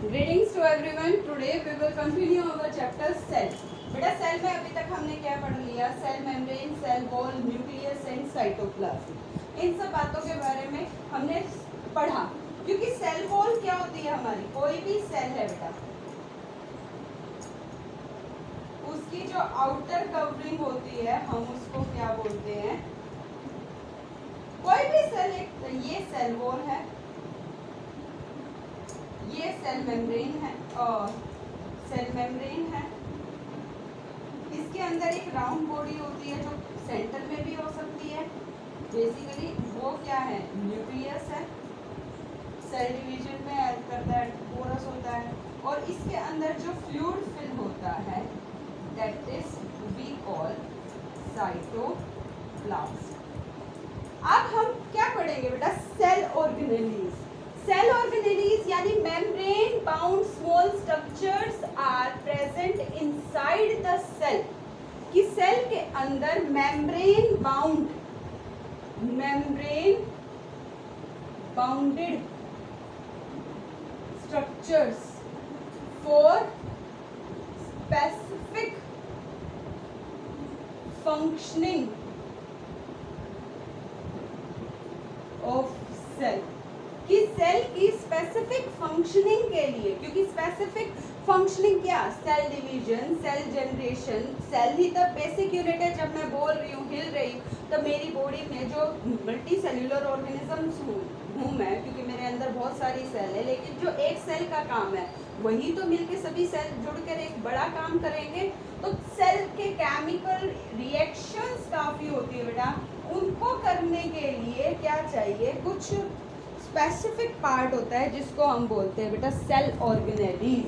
Greetings to everyone. Today we will continue our chapter cell. बेटा cell में अभी तक हमने क्या पढ़ लिया? Cell membrane, cell wall, nucleus and cytoplasm. इन सब बातों के बारे में हमने पढ़ा। क्योंकि सेल वॉल क्या होती है हमारी, कोई भी सेल है बेटा, उसकी जो आउटर कवरिंग होती है हम उसको क्या बोलते हैं? कोई भी सेल, ये सेल वॉल है, ये सेल मेम्ब्रेन है और सेल मेम्ब्रेन है। इसके अंदर एक राउंड बॉडी होती है जो सेंटर में भी हो सकती है। बेसिकली वो क्या है? न्यूक्लियस है, सेल डिवीजन में हेल्प करता है, पोरस होता है। और इसके अंदर जो फ्लूइड फिल होता है that is we call cytoplasm. अब हम क्या पढ़ेंगे बेटा? Cell organelles. सेल ऑर्गेनेलीज यानी membrane bound small structures are present inside the cell. कि सेल के अंदर membrane bounded structures for specific functioning of cell. कि सेल की स्पेसिफिक फंक्शनिंग के लिए, क्योंकि स्पेसिफिक फंक्शनिंग क्या? Cell division, cell generation. Cell ही तो बेसिक यूनिट है। जब मैं बोल रही हूँ, हिल रही हूँ, तो मेरी बॉडी में जो मल्टी सेल्यूलर ऑर्गेनिजम्स हूँ मैं, क्योंकि मेरे अंदर बहुत सारी सेल है, लेकिन जो एक सेल का काम है वही तो मिलके सभी सेल जुड़कर एक बड़ा काम करेंगे। तो सेल के केमिकल रिएक्शंस काफ़ी होती है बेटा। उनको करने के लिए क्या चाहिए? कुछ स्पेसिफिक पार्ट होता है जिसको हम बोलते हैं बेटा सेल ऑर्गेनेलीज।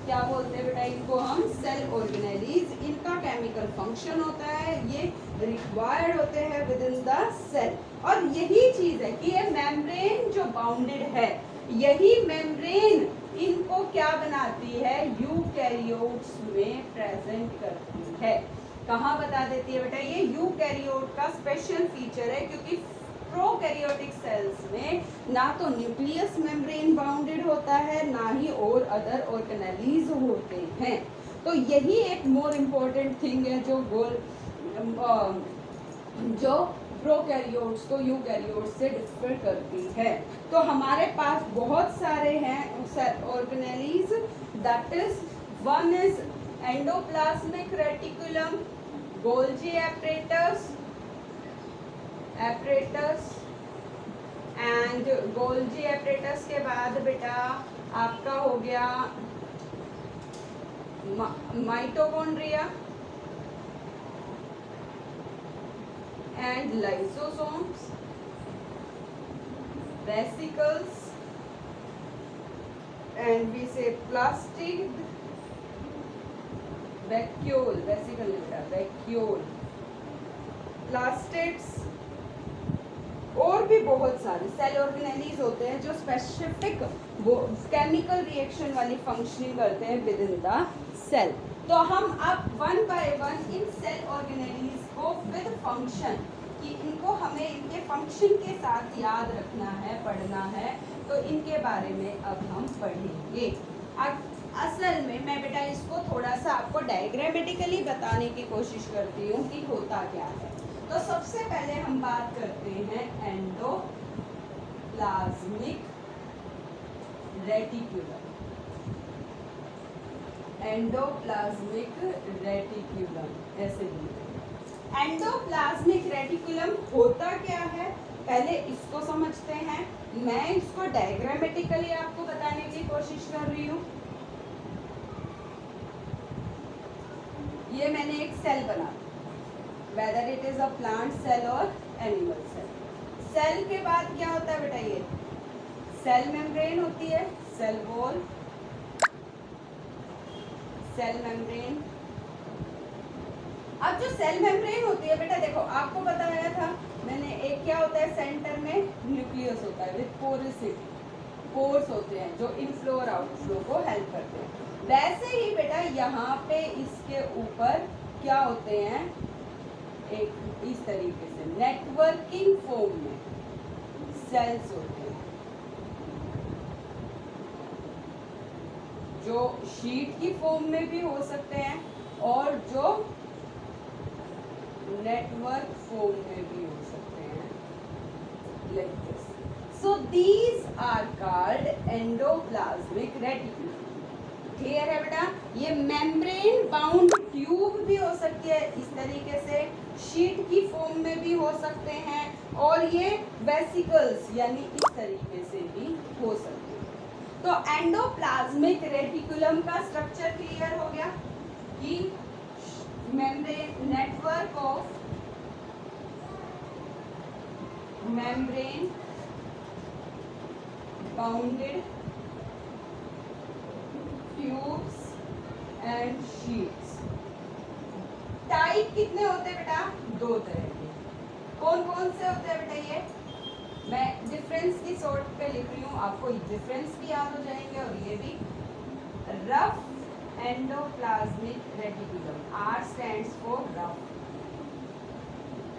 क्या बोलते हैं बेटा इनको? हम सेल ऑर्गेनेलीज। इनका केमिकल फंक्शन होता है, ये रिक्वायर्ड होते हैं विद इन द सेल। और यही चीज है कि ये मेम्ब्रेन जो बाउंडेड है, यही मेम्ब्रेन इनको क्या बनाती है? यूकैरियोट्स में प्रेजेंट करती है। कहाँ बता देती है बेटा? ये यूकैरियोट का स्पेशल फीचर है, क्योंकि प्रोकैरियोटिक सेल्स में ना तो न्यूक्लियस मेम्ब्रेन बाउंडेड होता है, ना ही और अदर ऑर्गेनेलीज होते हैं। तो यही एक मोर इम्पोर्टेंट थिंग है जो प्रोकैरियोट्स को यूकैरियोट्स से डिफर करती है। तो हमारे पास बहुत सारे हैं organelles. That is one is endoplasmic reticulum, Golgi apparatus and Golgi apparatus के बाद बेटा आपका हो गया mitochondria and lysosomes, vesicles and we say plastid vacuole, vesicle बेटा वैक्यूल, प्लास्टिड्स और भी बहुत सारे सेल ऑर्गेनेलीज होते हैं जो स्पेसिफिक केमिकल रिएक्शन वाली फंक्शनिंग करते हैं विद इन द सेल। तो हम अब one by one in cell organelles को विद फंक्शन, कि इनको हमें इनके फंक्शन के साथ याद रखना है, पढ़ना है, तो इनके बारे में अब हम पढ़ेंगे। अब असल में मैं बेटा इसको थोड़ा सा आपको डायग्रामेटिकली बताने की कोशिश करती हूँ कि होता क्या है। तो सबसे पहले हम बात करते हैं एंडोप्लाज्मिक रेटिकुलम। एंडोप्लाज्मिक रेटिकुलम ऐसे बोलते हैं। एंडोप्लाज्मिक रेटिकुलम होता क्या है, पहले इसको समझते हैं। मैं इसको डायग्रामेटिकली आपको बताने की कोशिश कर रही हूँ। ये मैंने एक सेल बना, whether it is a plant cell or animal cell। Cell के बाद क्या होता है बेटा? ये सेल मेम्ब्रेन होती है, सेल वॉल, सेल मेम्ब्रेन। अब जो सेल मेम्ब्रेन होती है बेटा, देखो आपको बताया था मैंने, एक क्या होता है सेंटर में? न्यूक्लियस होता है विद पोरोसिटी, पोर्स होते हैं जो इनफ्लो और आउटफ्लो को हेल्प करते हैं। वैसे ही बेटा यहाँ पे इसके ऊपर क्या होते हैं? एक इस तरीके से नेटवर्किंग फॉर्म में सेल्स होते हैं। जो शीट की फॉर्म में भी हो सकते हैं और जो नेटवर्क फॉर्म में भी हो सकते हैं, like this. So these are called endoplasmic reticulum. Clear है बेटा? ये मेम्ब्रेन बाउंड ट्यूब भी हो सकती है इस तरीके से, शीट की फॉर्म में भी हो सकते हैं, और ये वेसिकल्स यानी इस तरीके से भी हो सकते हैं। तो एंडोप्लाज्मिक रेटिकुलम का स्ट्रक्चर क्लियर हो गया कि membrane, network of membrane bounded tubes and sheets. Type कितने होते हैं बेटा? 2 तरह के। कौन कौन से होते हैं बेटा? ये मैं डिफरेंस की सॉर्ट पे लिख रही हूँ, आपको डिफरेंस भी याद हो जाएंगे और ये भी। Rough endoplasmic reticulum, R stands for rough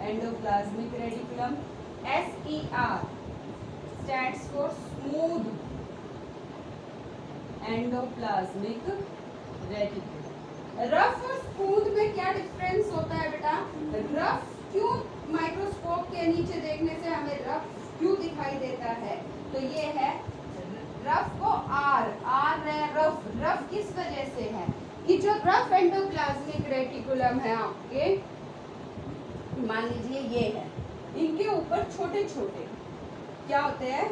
endoplasmic reticulum, SER stands for smooth endoplasmic reticulum. Rough और स्मूथ में क्या डिफरेंस होता है बेटा? रफ क्यों माइक्रोस्कोप के नीचे देखने से हमें रफ क्यों दिखाई देता है? तो ये है रफ को आर है रफ। रफ किस वजह से है कि जो रफ एंडोप्लाज्मिक रेटिकुलम है आपके, मान लीजिए ये है, इनके ऊपर छोटे छोटे क्या होते हैं?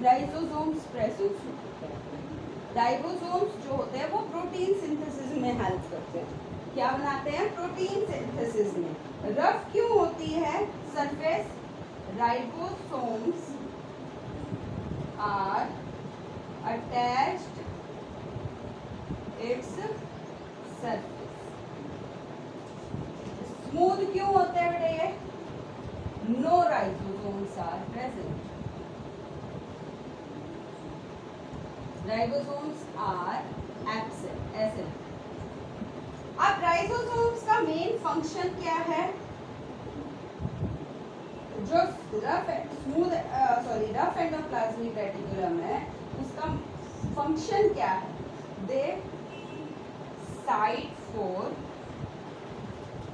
लाइसोसोम्स प्रेजेंट होते हैं। राइबोसोम्स जो होते हैं वो प्रोटीन सिंथेसिस में हेल्प करते हैं। क्या बनाते हैं? प्रोटीन सिंथेसिस में। रफ क्यों होती है surface? Ribosomes are attached its surface. Smooth क्यों होते हैं बेटे ये? No ribosomes are present. Ribosomes are absent. अब राइबोसोम्स का मेन फंक्शन क्या है? जो रफ एंडोप्लाज्मिक रेटिकुलम है उसका फंक्शन क्या है? दे साइट फॉर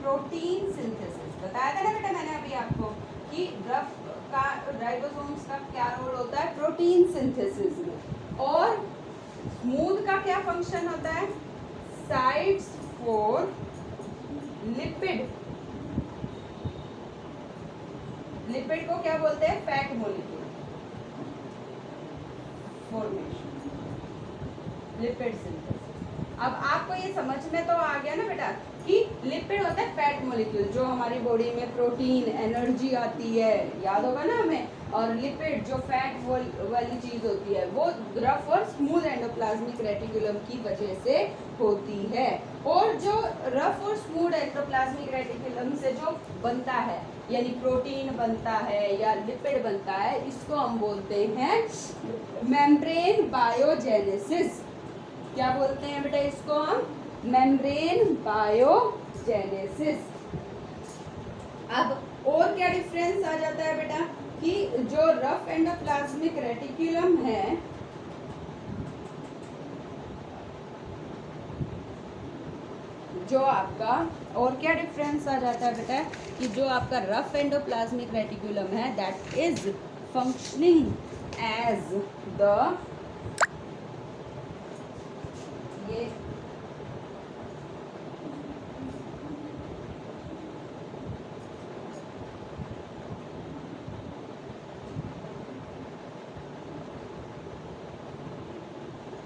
प्रोटीन सिंथेसिस। बताया था ना बेटा मैंने अभी आपको कि रफ का, राइबोसोम्स का क्या रोल होता है प्रोटीन सिंथेसिस में, और स्मूथ का क्या फंक्शन होता है? Sites for lipid. लिपिड को क्या बोलते हैं? Fat molecule formation, lipid synthesis. अब आपको ये समझ में तो आ गया ना बेटा कि लिपिड होता है फैट मॉलिक्यूल, जो हमारी बॉडी में प्रोटीन, एनर्जी आती है, याद होगा ना हमें। और लिपिड जो फैट वाली चीज होती है वो रफ और स्मूथ एंडोप्लाज्मिक रेटिकुलम की वजह से होती है। और जो रफ और स्मूथ एंडोप्लाज्मिक रेटिकुलम से जो बनता है, यानी प्रोटीन बनता है या लिपिड बनता है, इसको हम बोलते हैं मेम्ब्रेन बायोजेनेसिस। क्या बोलते हैं बेटा इसको हम? Membrane biogenesis. अब और क्या डिफरेंस आ जाता है बेटा कि जो रफ एंडोप्लाज्मिक रेटिकुलम है जो आपका, और क्या डिफरेंस आ जाता है बेटा कि जो आपका रफ एंडोप्लाज्मिक रेटिकुलम है that is functioning as the, ये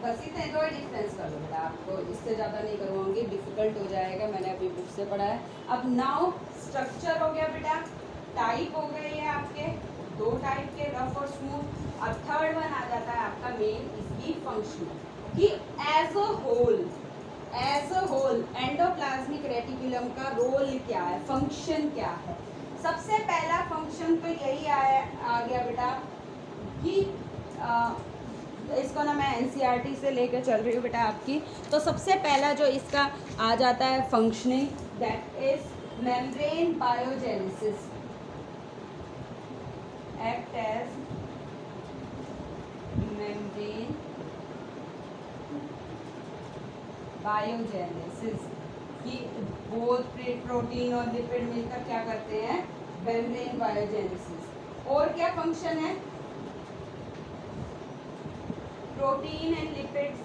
बस इतने दो डिफरेंस कर लो बेटा, आपको इससे ज़्यादा नहीं करवाऊंगी, डिफिकल्ट हो जाएगा, मैंने अभी बुक से पढ़ा है। अब नाउ स्ट्रक्चर हो गया बेटा, टाइप हो गए ये आपके, 2 टाइप के, रफ और स्मूथ। अब थर्ड वन आ जाता है आपका मेन, इसकी फंक्शन कि as a whole endoplasmic reticulum का रोल क्या है, फंक्शन क्या है। सबसे पहला फंक्शन तो यही आ गया बेटा कि इसको ना मैं एनसीईआरटी से लेकर चल रही हूँ बेटा आपकी। तो सबसे पहला जो इसका आ जाता है functioning, that is membrane biogenesis, act as membrane biogenesis कि बोथ प्रोटीन और लिपिड मिलकर क्या करते हैं, मेम्ब्रेन बायोजेनेसिस। और क्या फंक्शन है, protein and lipids,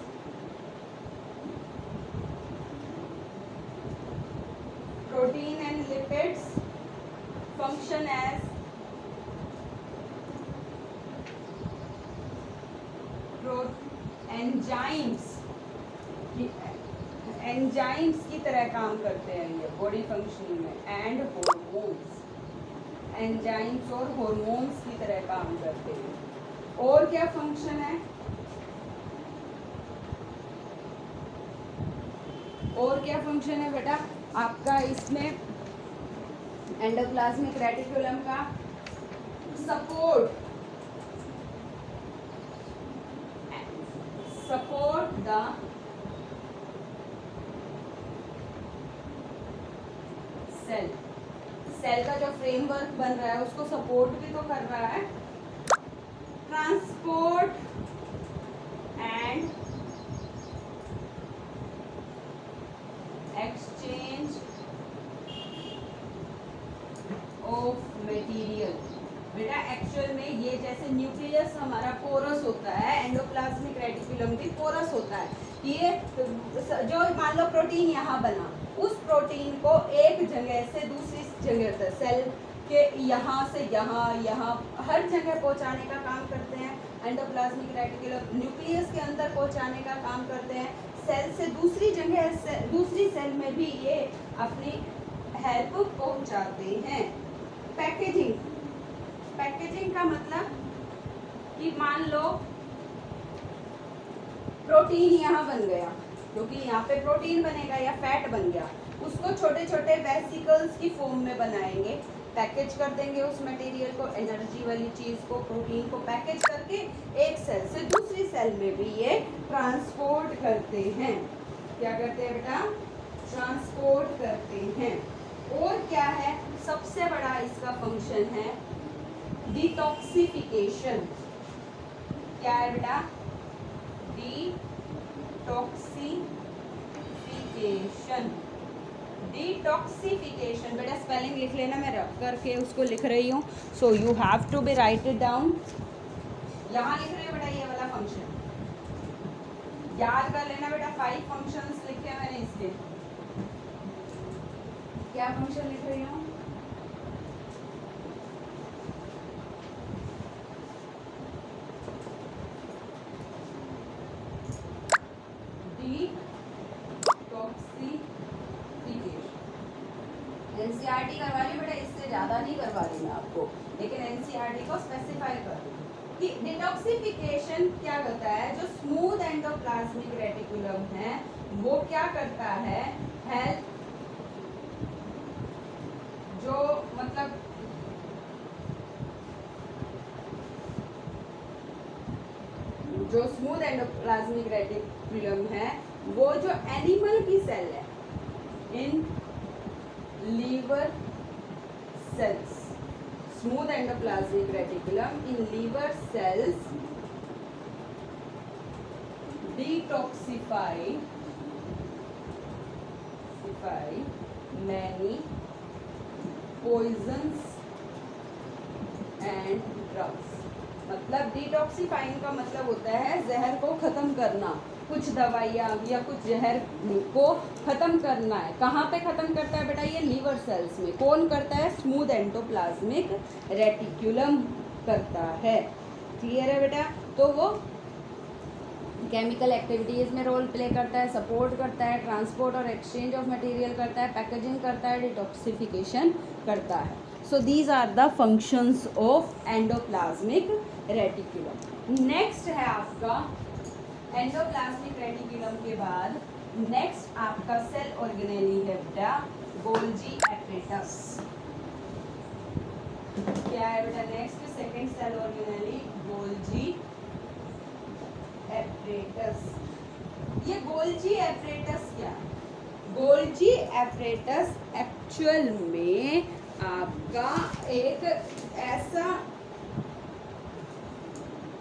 protein and lipids function as enzymes की तरह काम करते हैं ये बॉडी फंक्शनिंग में, एंड हॉर्मोन्स, एंजाइम्स और हॉर्मोन्स की तरह काम करते हैं। और क्या फंक्शन है, और क्या फंक्शन है बेटा आपका इसमें एंडोप्लाज्मिक रेटिकुलम का, सपोर्ट द सेल का जो फ्रेमवर्क बन रहा है उसको सपोर्ट भी तो कर रहा है, transport and exchange of material. बेटा एक्चुअल में ये जैसे न्यूक्लियस हमारा पोरस होता है, एंडोप्लाज्मिक रेटिकुलम भी पोरस होता है। ये जो मान लो प्रोटीन यहाँ बना, उस प्रोटीन को एक जगह से दूसरी जगह तक, सेल के यहाँ से यहाँ हर जगह पहुँचाने का काम करते हैं। एंडोप्लाज्मिक रेटिकुलम न्यूक्लियस के अंदर पहुँचाने का काम करते हैं। सेल से दूसरी जगह से दूसरी सेल में भी ये अपनी हेल्प पहुँचाते हैं। पैकेजिंग, पैकेजिंग का मतलब कि मान लो प्रोटीन यहाँ बन गया, क्योंकि यहाँ पे प्रोटीन बनेगा या फैट बन गया, उसको छोटे छोटे वेसिकल्स की फॉर्म में बनाएंगे, पैकेज कर देंगे उस मटेरियल को, एनर्जी वाली चीज़ को, प्रोटीन को पैकेज करके एक सेल से दूसरी सेल में भी ये ट्रांसपोर्ट करते हैं। क्या करते हैं बेटा, ट्रांसपोर्ट करते हैं। और क्या है, सबसे बड़ा इसका फंक्शन है डिटॉक्सिफिकेशन। क्या है बेटा, डिटॉक्सिफिकेशन। डिटॉक्सिफिकेशन बेटा स्पेलिंग लिख लेना, मैं रफ करके उसको लिख रही हूँ, so you have to be write it down. यहाँ लिख रही हूँ बेटा ये वाला फंक्शन याद कर लेना बेटा, 5 फंक्शंस लिखे हैं मैंने इसके। क्या फंक्शन लिख रही हूँ, एनसीईआरटी करवा रही बेटा, इससे ज़्यादा नहीं करवा रही मैं आपको, लेकिन एनसीईआरटी को स्पेसिफाई कर दूँ कि डिटॉक्सिफिकेशन क्या करता है। जो स्मूथ एंडोप्लाज्मिक रेटिकुलम है वो क्या करता है, हेल्थ जो मतलब जो स्मूथ एंडोप्लाज्मिक रेटिकुलम है वो जो एनिमल की सेल है, इन liver cells, smooth endoplasmic reticulum in liver cells detoxify many poisons and drugs। मतलब डिटॉक्सिफाइंग का मतलब होता है जहर को ख़त्म करना, कुछ दवाइयाँ या कुछ जहर को ख़त्म करना है। कहाँ पे ख़त्म करता है बेटा, ये लीवर सेल्स में। कौन करता है, स्मूथ एंडोप्लाज्मिक रेटिकुलम करता है। क्लियर है बेटा, तो वो केमिकल एक्टिविटीज़ में रोल प्ले करता है, सपोर्ट करता है, ट्रांसपोर्ट और एक्सचेंज ऑफ मटेरियल करता है, पैकेजिंग करता है, डिटॉक्सिफिकेशन करता है। So these are the functions of endoplasmic reticulum. Next है आपका एंडोप्लाज्मिक रेटिकुलम के बाद नेक्स्ट आपका सेल ऑर्गेनेली है बेटा गोल्जी एपरेटस। क्या है बेटा next, second cell organelle Golgi apparatus. ये गोल्जी एपरेटस क्या है, गोल्जी एपरेटस एक्चुअल में आपका एक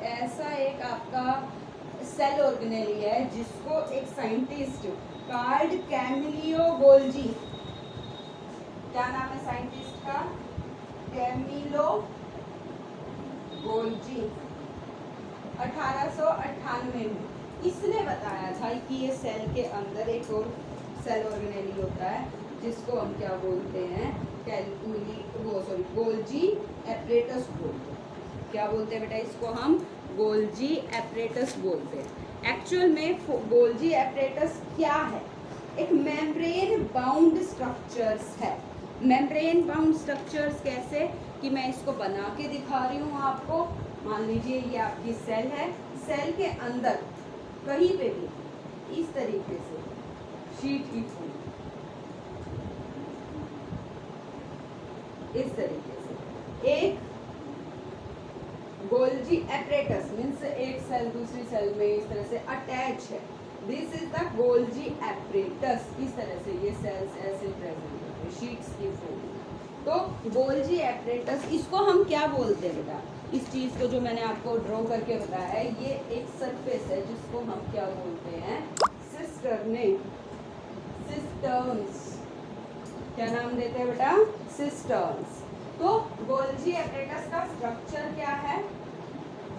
ऐसा एक आपका सेल ऑर्गेनेली है जिसको एक साइंटिस्ट कार्ल कैमिलो गोल्जी, क्या नाम है साइंटिस्ट का, कैमिलो गोल्जी, 1898 में इसने बताया था कि ये सेल के अंदर एक और सेल ऑर्गेनेली होता है जिसको हम क्या बोलते हैं, गोल्जी एपरेटस बोलते हैं। क्या बोलते हैं बेटा इसको हम, गोल्जी एपरेटस बोलते हैं। एक्चुअल में गोल्जी एपरेटस क्या है, एक मेम्ब्रेन बाउंड स्ट्रक्चर्स है। मेम्ब्रेन बाउंड स्ट्रक्चर्स कैसे, कि मैं इसको बना के दिखा रही हूँ आपको। मान लीजिए ये आपकी सेल है, सेल के अंदर कहीं पे भी इस तरीके से शीट की फूल इस तरीके से एक गोल्जी एपरेटस मीन्स एक सेल दूसरी सेल में इस तरह से अटैच है। This is the Golgi apparatus. इस तरह से ये सेल्स ऐसे प्रेजेंट होते हैं शीट्स की फॉर्म। तो गोल्जी एपरेटस इसको हम क्या बोलते हैं बेटा, इस चीज को जो मैंने आपको ड्रॉ करके बताया है, ये एक सरफेस है जिसको हम क्या बोलते हैं, सिस्टर्न्स। क्या नाम देते हैं बेटा, सिस्टर्न्स। तो गोल्जी एपरेटस का स्ट्रक्चर क्या है,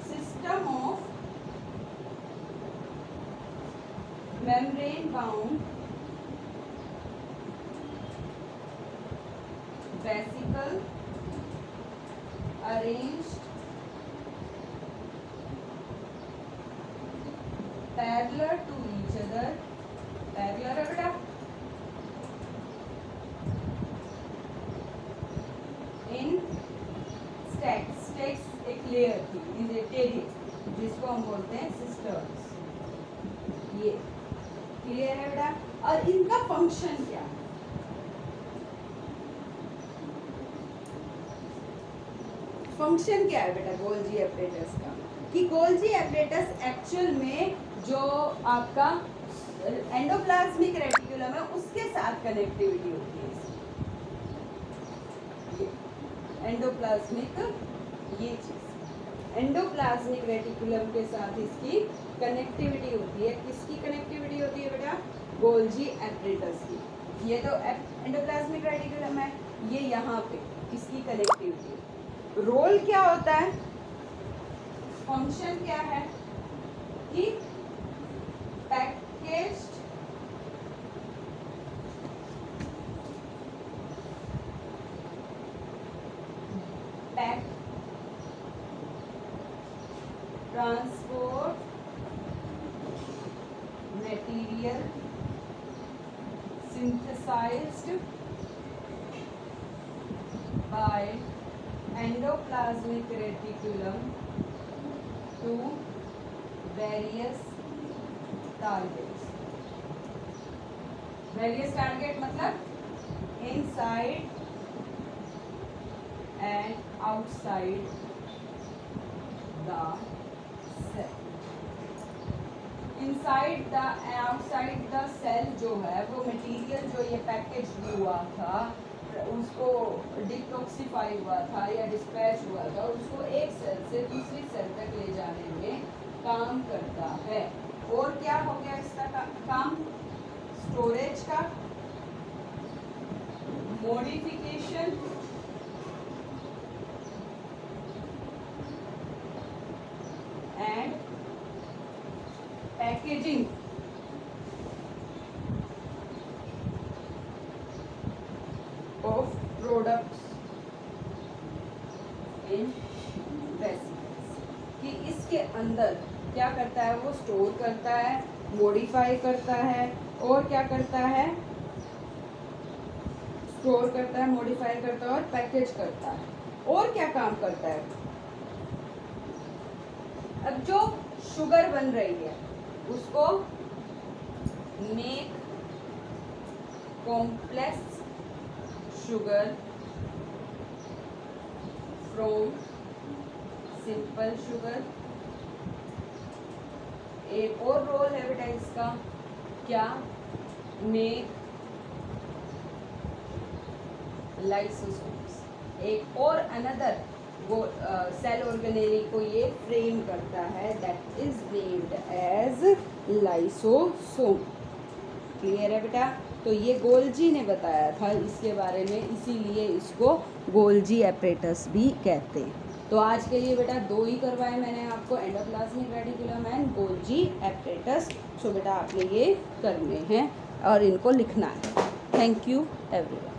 system of membrane bound vesicle arranged parallel to each other, parallel है बेटा, in stacks एक लेयर थी, इज ए टेरियर जिसको हम बोलते हैं सिस्टर्स। ये क्लियर है बेटा। और इनका फंक्शन क्या है, फंक्शन क्या है बेटा गोल्जी एपरेटस का, कि गोल्जी एपरेटस एक्चुअल में जो आपका एंडोप्लाज्मिक रेटिकुलम है उसके साथ कनेक्टिविटी होती है। एंडोप्लाज्मिक ये चीज एंडोप्लाज्मिक रेटिकुलम के साथ इसकी कनेक्टिविटी होती है। किसकी कनेक्टिविटी होती है बेटा, गोल्जी एपरेटस की। ये तो एंडोप्लाज्मिक रेटिकुलम है, ये यहाँ पे इसकी कनेक्टिविटी। रोल क्या होता है, फंक्शन क्या है, कि packaged transport material synthesized by endoplasmic reticulum to various targets. Various target मतलब inside and outside the cell. Inside the and outside the cell जो है वो मटेरियल जो ये पैकेज हुआ था उसको डिटॉक्सिफाई हुआ था या डिस्पैच हुआ था, उसको एक सेल से दूसरी सेल तक ले जाने में काम करता है। और क्या हो गया इसका काम, स्टोरेज का, modification and packaging of products in vesicles, कि इसके अंदर क्या करता है, वो स्टोर करता है, मॉडिफाई करता है और क्या करता है, स्टोर करता है, मॉडिफाई करता है और पैकेज करता है। और क्या काम करता है, अब जो शुगर बन रही है उसको make complex sugar from simple sugar. एक और रोल है बेटा इसका, क्या, मेक लाइसोसोम्स। एक और अनदर वो सेल ऑर्गेनेली को ये फ्रेम करता है, that is named as lysosome. Clear है बेटा? तो ये गोल्जी ने बताया था इसके बारे में, इसीलिए इसको गोल्जी एपरेटस भी कहते हैं। तो आज के लिए बेटा 2 ही करवाए मैंने आपको, endoplasmic reticulum and Golgi apparatus. So बेटा आपने ये करने हैं और इनको लिखना है। Thank you everyone.